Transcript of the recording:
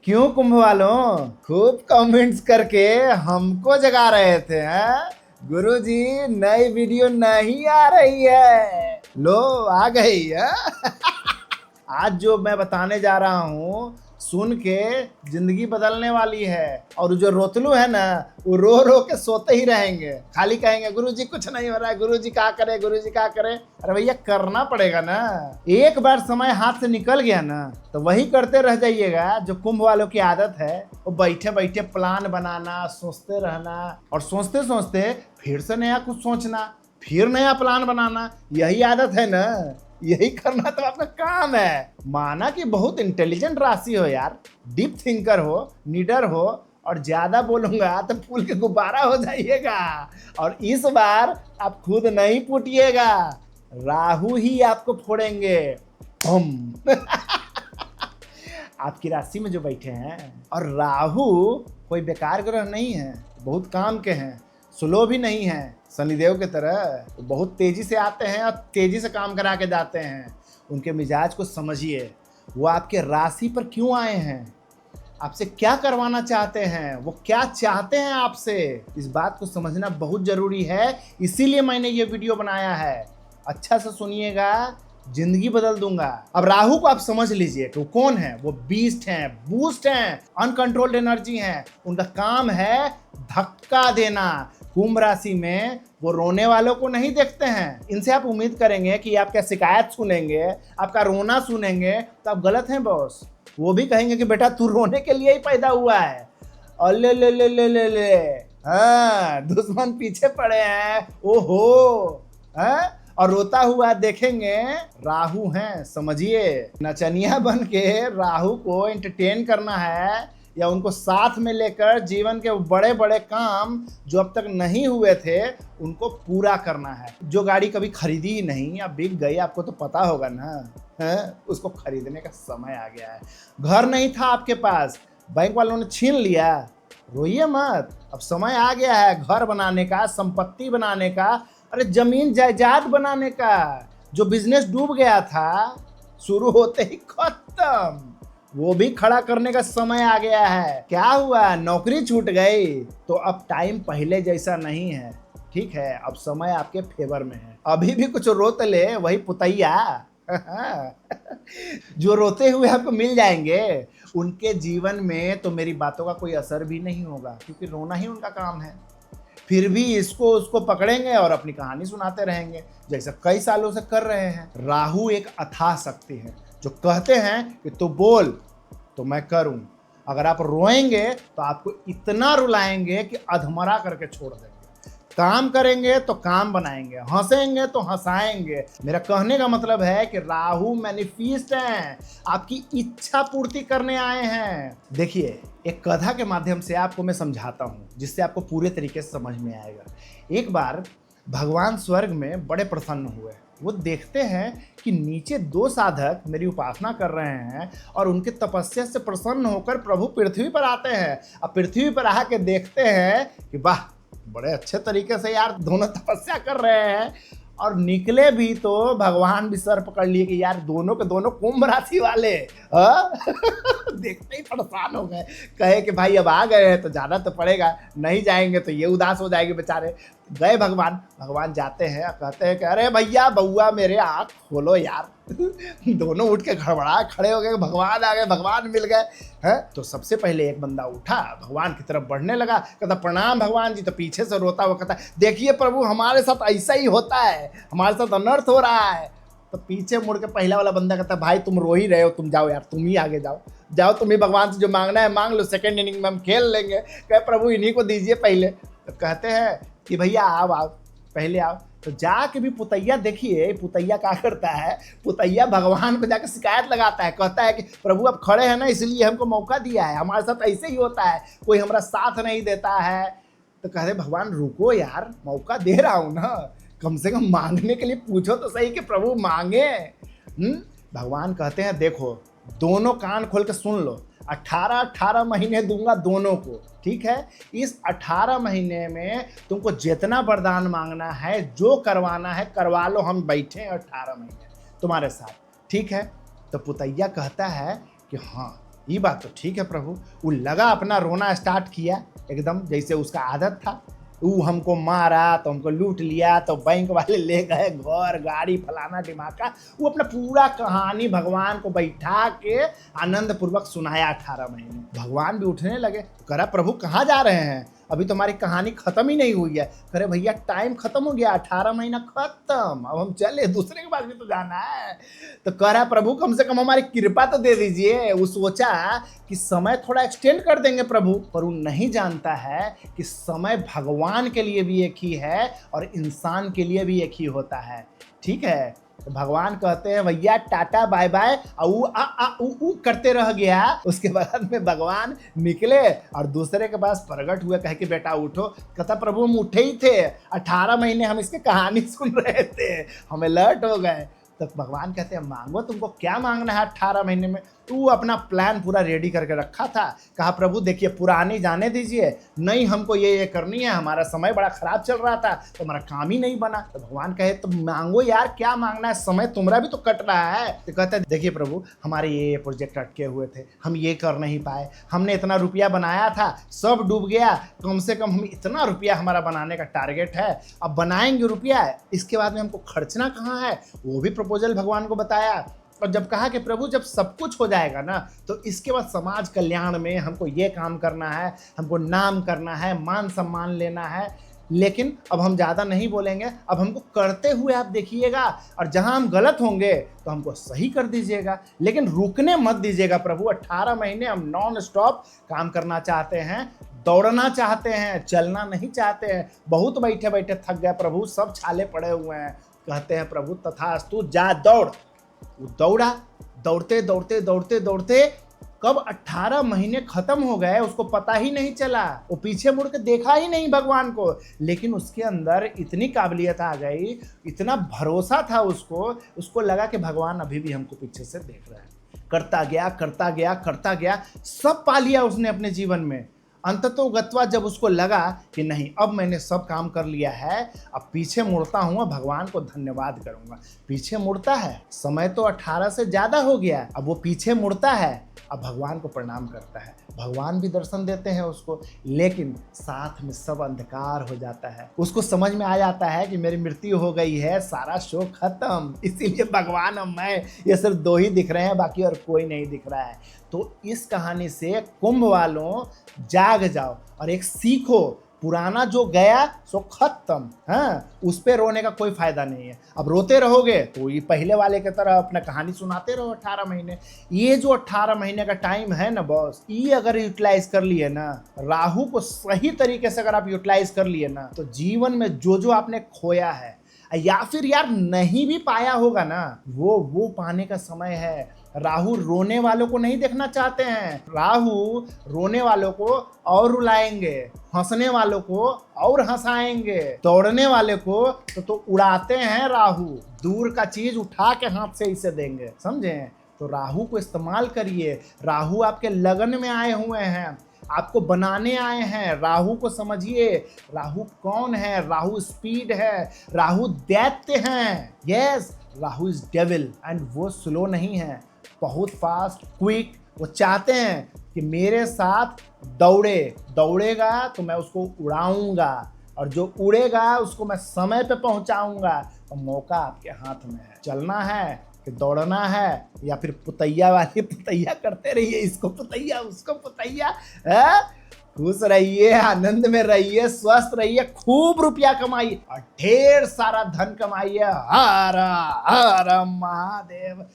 क्यों कुंभ वालों खूब कमेंट्स करके हमको जगा रहे थे हैं? गुरुजी नई वीडियो नहीं आ रही है। लो आ गई है। आज जो मैं बताने जा रहा हूँ सुन के जिंदगी बदलने वाली है। और जो रोतलू है ना वो रो रो के सोते ही रहेंगे, खाली कहेंगे गुरुजी कुछ नहीं हो रहा है, गुरुजी क्या करे, गुरुजी क्या करे। अरे भैया करना पड़ेगा ना। एक बार समय हाथ से निकल गया ना तो वही करते रह जाइएगा। जो कुंभ वालों की आदत है वो बैठे बैठे प्लान बनाना, सोचते रहना और सोचते सोचते फिर से नया कुछ सोचना, फिर नया प्लान बनाना। यही आदत है ना, यही करना तो आपका काम है। माना कि बहुत इंटेलिजेंट राशि हो यार, डीप थिंकर हो, नीडर हो, और ज्यादा बोलूंगा तो फूल के गुब्बारा हो जाइएगा। और इस बार आप खुद नहीं फूटिएगा, राहु ही आपको फोड़ेंगे। आपकी राशि में जो बैठे हैं, और राहु कोई बेकार ग्रह नहीं है, बहुत काम के हैं, स्लो भी नहीं है शनिदेव की तरह। तो बहुत तेजी से आते हैं और तेजी से काम करा के जाते हैं। उनके मिजाज को समझिए, वो आपके राशि पर क्यों आए हैं, आपसे क्या करवाना चाहते हैं, वो क्या चाहते हैं आपसे, इस बात को समझना बहुत जरूरी है। इसीलिए मैंने ये वीडियो बनाया है। अच्छा से सुनिएगा, जिंदगी बदल दूंगा। अब राहु को आप समझ लीजिए कि वो कौन है। वो बीस्ट हैं, बूस्ट हैं, अनकंट्रोल्ड एनर्जी हैं। उनका काम है धक्का देना। कुंभ राशि में वो रोने वालों को नहीं देखते हैं। इनसे आप उम्मीद करेंगे कि आपका शिकायत सुनेंगे, आपका रोना सुनेंगे, तो आप गलत हैं बॉस। वो भी कहेंगे कि बेटा तू रोने के लिए ही पैदा हुआ है। और ले ले ले ले ले ले, हाँ दुश्मन पीछे पड़े हैं, ओहो। हाँ और रोता हुआ देखेंगे, राहु हैं समझिए। नचनिया बन के राहु को एंटरटेन करना है, या उनको साथ में लेकर जीवन के बड़े बड़े काम जो अब तक नहीं हुए थे उनको पूरा करना है। जो गाड़ी कभी खरीदी ही नहीं या बिक गई, आपको तो पता होगा ना, है? उसको खरीदने का समय आ गया है। घर नहीं था आपके पास, बैंक वालों ने छीन लिया, रोइए मत, अब समय आ गया है घर बनाने का, संपत्ति बनाने का, अरे जमीन जायदाद बनाने का। जो बिजनेस डूब गया था शुरू होते ही खत्म, वो भी खड़ा करने का समय आ गया है। क्या हुआ, नौकरी छूट गई, तो अब टाइम पहले जैसा नहीं है। ठीक है, अब समय आपके फेवर में है। अभी भी कुछ रोत ले वही पुतैया। जो रोते हुए आपको मिल जाएंगे उनके जीवन में तो मेरी बातों का कोई असर भी नहीं होगा, क्योंकि रोना ही उनका काम है। फिर भी इसको उसको पकड़ेंगे और अपनी कहानी सुनाते रहेंगे, जैसा कई सालों से कर रहे हैं। राहु एक अथाह शक्ति है, जो कहते हैं कि तू बोल तो मैं करूं। अगर आप रोएंगे तो आपको इतना रुलाएंगे कि अधमरा करके छोड़ देंगे। काम करेंगे तो काम बनाएंगे, हंसेंगे तो हंसाएंगे। मेरा कहने का मतलब है कि राहु मैनिफेस्ट हैं, आपकी इच्छा पूर्ति करने आए हैं। देखिए, एक कथा के माध्यम से आपको मैं समझाता हूँ, जिससे आपको पूरे तरीके से समझ में आएगा। एक बार भगवान स्वर्ग में बड़े प्रसन्न हुए। वो देखते हैं कि नीचे दो साधक मेरी उपासना कर रहे हैं, और उनके तपस्या से प्रसन्न होकर प्रभु पृथ्वी पर आते हैं। अब पृथ्वी पर आके देखते हैं कि वाह, बड़े अच्छे तरीके से यार दोनों तपस्या कर रहे हैं। और निकले भी तो भगवान भी सर पकड़ लिए कि यार दोनों के दोनों कुंभ राशि वाले। देखते ही परेशान हो गए, कहे कि भाई अब आ गए हैं तो जाना तो पड़ेगा, नहीं जाएंगे तो ये उदास हो जाएंगे बेचारे। गए भगवान जाते हैं, कहते हैं कि अरे भैया बउआ मेरे आँख खोलो यार। दोनों उठ के घबरा खड़े हो गए, भगवान आ गए, भगवान मिल गए हैं। तो सबसे पहले एक बंदा उठा, भगवान की तरफ बढ़ने लगा, कहता प्रणाम भगवान जी। तो पीछे से रोता हुआ कहता देखिए प्रभु हमारे साथ ऐसा ही होता है, हमारे साथ अनर्थ हो रहा है। तो पीछे मुड़ के पहला वाला बंदा कहता भाई तुम रो ही रहे हो, तुम जाओ यार, तुम ही आगे जाओ, जाओ तुम ही भगवान से जो मांगना है मांग लो, सेकंड इनिंग में हम खेल लेंगे। कहे प्रभु इन्हीं को दीजिए पहले। तो कहते हैं कि भैया आओ पहले आओ। तो जाके भी पुतैया, देखिए पुतैया क्या करता है, पुतैया भगवान को जाकर शिकायत लगाता है, कहता है कि प्रभु अब खड़े हैं ना इसलिए हमको मौका दिया है, हमारे साथ ऐसे ही होता है, कोई हमारा साथ नहीं देता है। तो कहते भगवान रुको यार, मौका दे रहा हूँ ना, कम से कम मांगने के लिए पूछो तो सही कि प्रभु मांगे। भगवान कहते हैं देखो दोनों कान खोल के सुन लो, 18 महीने दूंगा दोनों को, ठीक है। इस 18 महीने में तुमको जितना वरदान मांगना है, जो करवाना है करवा लो, हम बैठे हैं 18 महीने तुम्हारे साथ, ठीक है। तो पुतैया कहता है कि हाँ ये बात तो ठीक है प्रभु। वो लगा अपना रोना स्टार्ट किया, एकदम जैसे उसका आदत था। वो हमको मारा तो हमको लूट लिया, तो बैंक वाले ले गए घर गाड़ी फलाना ढिमाका। वो अपना पूरा कहानी भगवान को बैठा के आनंद पूर्वक सुनाया 18 महीने। भगवान भी उठने लगे, करा प्रभु कहाँ जा रहे हैं, अभी तो हमारी कहानी खत्म ही नहीं हुई है। करे भैया टाइम खत्म हो गया, 18 महीना खत्म, अब हम चले, दूसरे के पास भी तो जाना है। तो कह रहा प्रभु कम से कम हमारी कृपा तो दे दीजिए। वो सोचा कि समय थोड़ा एक्सटेंड कर देंगे प्रभु, पर वो नहीं जानता है कि समय भगवान के लिए भी एक ही है और इंसान के लिए भी एक ही होता है। ठीक है, तो भगवान कहते हैं भैया टाटा बाय बाय, ऊ करते रह गया। उसके बाद में भगवान निकले और दूसरे के पास प्रकट हुए, कहे कि बेटा उठो। कहता प्रभु हम उठे ही थे, 18 महीने हम इसकी कहानी सुन रहे थे, हम अलर्ट हो गए। तो भगवान कहते हैं मांगो, तुमको क्या मांगना है 18 महीने में। तू अपना प्लान पूरा रेडी करके रखा था। कहा प्रभु देखिए पुरानी जाने दीजिए, नहीं हमको ये करनी है, हमारा समय बड़ा खराब चल रहा था तो हमारा काम ही नहीं बना। तो भगवान कहे तो मांगो यार, क्या मांगना है, समय तुम्हारा भी तो कट रहा है। तो कहता है देखिए प्रभु हमारे ये प्रोजेक्ट अटके हुए थे, हम ये कर नहीं पाए, हमने इतना रुपया बनाया था सब डूब गया। कम से कम हम इतना रुपया हमारा बनाने का टारगेट है, अब बनाएंगे रुपया, इसके बाद में हमको खर्चना कहाँ है, वो भी प्रपोजल भगवान को बताया। और जब कहा कि प्रभु जब सब कुछ हो जाएगा ना, तो इसके बाद समाज कल्याण में हमको ये काम करना है, हमको नाम करना है, मान सम्मान लेना है। लेकिन अब हम ज़्यादा नहीं बोलेंगे, अब हमको करते हुए आप देखिएगा, और जहां हम गलत होंगे तो हमको सही कर दीजिएगा, लेकिन रुकने मत दीजिएगा प्रभु। 18 महीने हम नॉन स्टॉप काम करना चाहते हैं, दौड़ना चाहते हैं, चलना नहीं चाहते हैं। बहुत बैठे बैठे थक गए प्रभु, सब छाले पड़े हुए हैं। कहते हैं प्रभु तथास्तु, जा दौड़। वो दौड़ा, दौड़ते दौड़ते दौड़ते दौड़ते कब 18 महीने खत्म हो गए उसको पता ही नहीं चला। वो पीछे मुड़ के देखा ही नहीं भगवान को, लेकिन उसके अंदर इतनी काबिलियत आ गई, इतना भरोसा था उसको लगा कि भगवान अभी भी हमको पीछे से देख रहा है। करता गया करता गया करता गया, सब पा लिया उसने अपने जीवन में। अंततोगत्वा जब उसको लगा कि नहीं अब मैंने सब काम कर लिया है, अब पीछे मुड़ता हूँ, भगवान को धन्यवाद करूंगा। पीछे मुड़ता है, समय तो 18 से ज्यादा हो गया, अब वो पीछे मुड़ता है, अब भगवान को प्रणाम करता है। भगवान भी दर्शन देते हैं उसको, लेकिन साथ में सब अंधकार हो जाता है। उसको समझ में आ जाता है कि मेरी मृत्यु हो गई है, सारा शो खत्म, इसीलिए भगवान और मैं ये सिर्फ दो ही दिख रहे हैं, बाकी और कोई नहीं दिख रहा है। तो इस कहानी से कुंभ वालों जाग जाओ और एक सीखो, पुराना जो गया सो खत्म। हाँ, उस पे रोने का कोई फायदा नहीं है। अब रोते रहोगे तो ये पहले वाले की तरह अपना कहानी सुनाते रहो 18 महीने। ये जो 18 महीने का टाइम है ना बॉस, ये अगर यूटिलाइज कर लिए ना, राहु को सही तरीके से अगर आप यूटिलाइज कर लिए ना, तो जीवन में जो आपने खोया है या फिर यार नहीं भी पाया होगा ना, वो पाने का समय है। राहु रोने वालों को नहीं देखना चाहते हैं, राहु रोने वालों को और रुलाएंगे, हंसने वालों को और हंसाएंगे, दौड़ने वाले को तो उड़ाते हैं राहु, दूर का चीज उठा के हाथ से इसे देंगे, समझे। तो राहु को इस्तेमाल करिए। राहु आपके लगन में आए हुए हैं, आपको बनाने आए हैं। राहु को समझिए, राहु कौन है, राहु स्पीड है, राहु दैत्य हैं। Yes, Rahu is devil and वो स्लो नहीं है, बहुत फास्ट क्विक। वो चाहते हैं कि मेरे साथ दौड़ेगा तो मैं उसको उड़ाऊंगा, और जो उड़ेगा उसको मैं समय पे पहुंचाऊंगा। तो मौका आपके हाथ में है, चलना है कि दौड़ना है, या फिर पुतैया वाली पुतैया करते रहिए, इसको पुतैया उसको पुतैया। खुश रहिए, आनंद में रहिए, स्वस्थ रहिए, खूब रुपया कमाइए और ढेर सारा धन कमाइए। हर हर महादेव।